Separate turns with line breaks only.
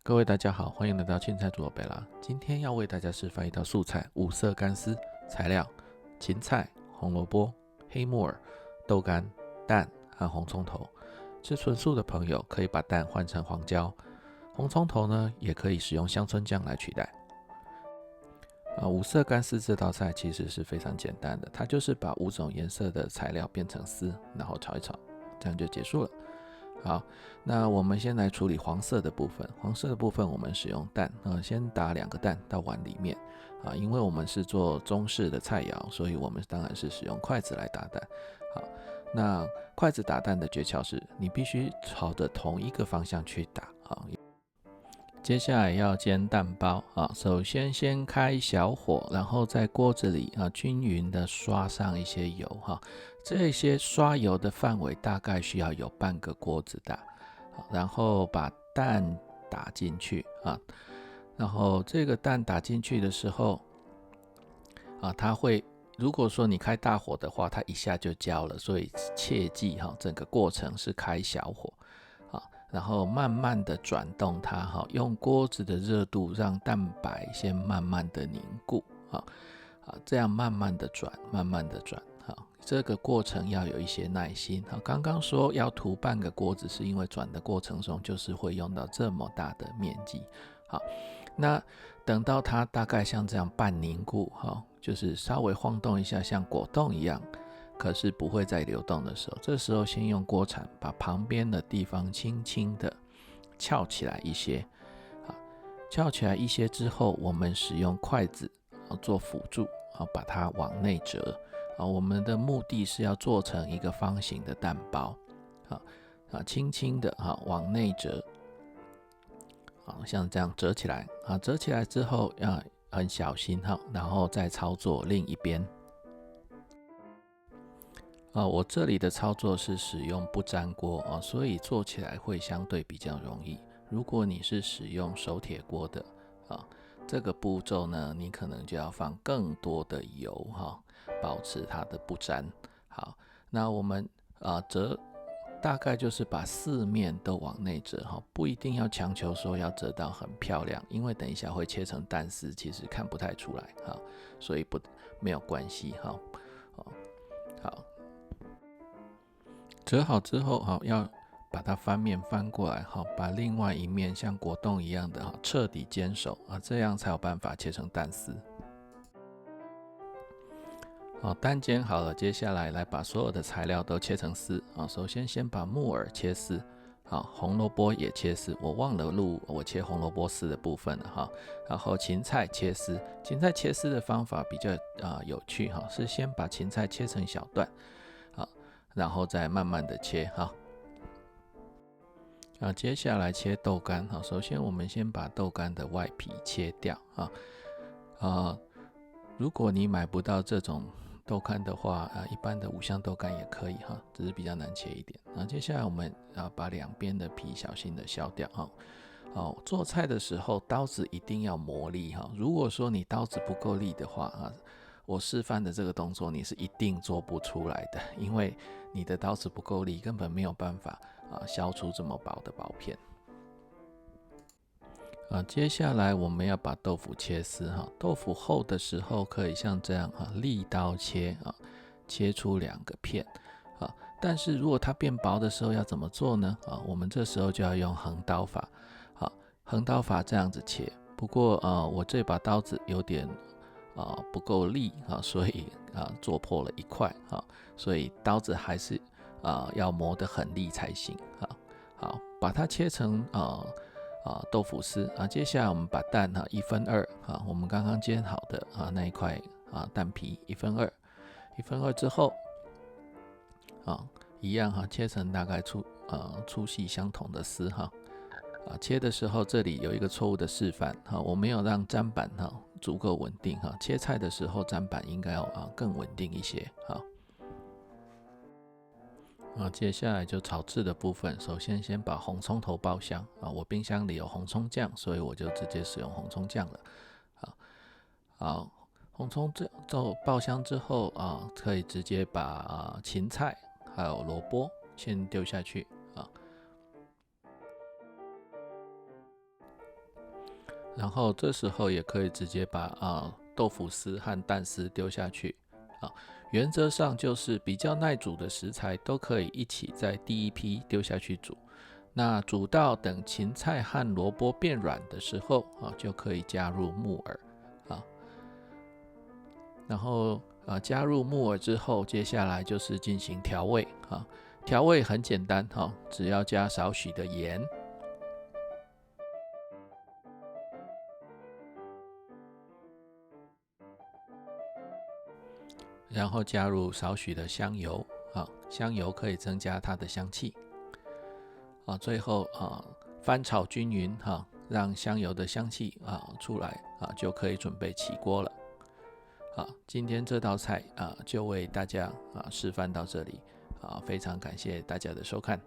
各位大家好，欢迎来到青菜煮我贝拉。今天要为大家示范一道素菜五色干丝，材料：芹菜、红萝卜、黑木耳、豆干、蛋和红葱头。吃纯素的朋友可以把蛋换成黄椒，红葱头呢也可以使用香椿酱来取代。五色干丝这道菜其实是非常简单的，它就是把5种颜色的材料变成丝，然后炒一炒，这样就结束了。好，那我们先来处理黄色的部分。黄色的部分我们使用蛋，先打2个蛋到碗里面因为我们是做中式的菜肴，所以我们当然是使用筷子来打蛋。好，那筷子打蛋的诀窍是，你必须朝着同一个方向去打接下来要煎蛋包首先开小火，然后在锅子里均匀的刷上一些油这些刷油的范围大概需要有半个锅子大，然后把蛋打进去然后这个蛋打进去的时候它会，如果说你开大火的话，它一下就焦了，所以切记整个过程是开小火然后慢慢的转动它用锅子的热度让蛋白先慢慢的凝固这样慢慢的转，慢慢的转这个过程要有一些耐心刚刚说要涂半个锅子，是因为转的过程中就是会用到这么大的面积那等到它大概像这样半凝固就是稍微晃动一下，像果冻一样，可是不会再流动的时候，这时候先用锅铲把旁边的地方轻轻的翘起来一些翘起来一些之后，我们使用筷子做辅助把它往内折我们的目的是要做成一个方形的蛋包轻轻的往内折像这样折起来折起来之后要很小心然后再操作另一边我这里的操作是使用不粘锅所以做起来会相对比较容易。如果你是使用手铁锅的这个步骤呢，你可能就要放更多的油保持它的不粘。好，那我们折大概就是把4面都往内折不一定要强求说要折到很漂亮，因为等一下会切成蛋丝，其实看不太出来所以没有关系好，折好之后要把它翻面翻过来把另外一面像果冻一样的彻底煎熟这样才有办法切成蛋丝。蛋煎好了，接下来把所有的材料都切成丝首先把木耳切丝红萝卜也切丝，我忘了录我切红萝卜丝的部分了然后芹菜切丝，芹菜切丝的方法比较有趣是先把芹菜切成小段然后再慢慢的切接下来切豆干首先我们先把豆干的外皮切掉如果你买不到这种豆干的话一般的五香豆干也可以只是比较难切一点接下来我们把两边的皮小心的削掉做菜的时候刀子一定要磨利如果说你刀子不够利的话我示范的这个动作你是一定做不出来的，因为你的刀子不够利，根本没有办法削出这么薄的薄片接下来我们要把豆腐切丝豆腐厚的时候可以像这样利刀切切出2个片但是如果它变薄的时候要怎么做呢我们这时候就要用横刀法横刀法这样子切，不过我这把刀子有点不够利所以做破了一块所以刀子还是要磨得很利才行好，把它切成豆腐丝接下来我们把蛋1/2我们刚刚煎好的那一块蛋皮1/2之后一样切成大概粗细相同的丝切的时候这里有一个错误的示范我没有让砧板足够稳定切菜的时候砧板应该要更稳定一些接下来就炒制的部分，首先把红葱头爆香我冰箱里有红葱酱，所以我就直接使用红葱酱了红葱爆香之后可以直接把芹菜还有萝卜先丢下去然后这时候也可以直接把豆腐丝和蛋丝丢下去啊。原则上就是比较耐煮的食材都可以一起在第一批丢下去煮。那煮到等芹菜和萝卜变软的时候就可以加入木耳啊。然后加入木耳之后，接下来就是进行调味啊。调味很简单只要加少许的盐。然后加入少许的香油香油可以增加它的香气最后翻炒均匀让香油的香气出来就可以准备起锅了。今天这道菜就为大家示范到这里非常感谢大家的收看。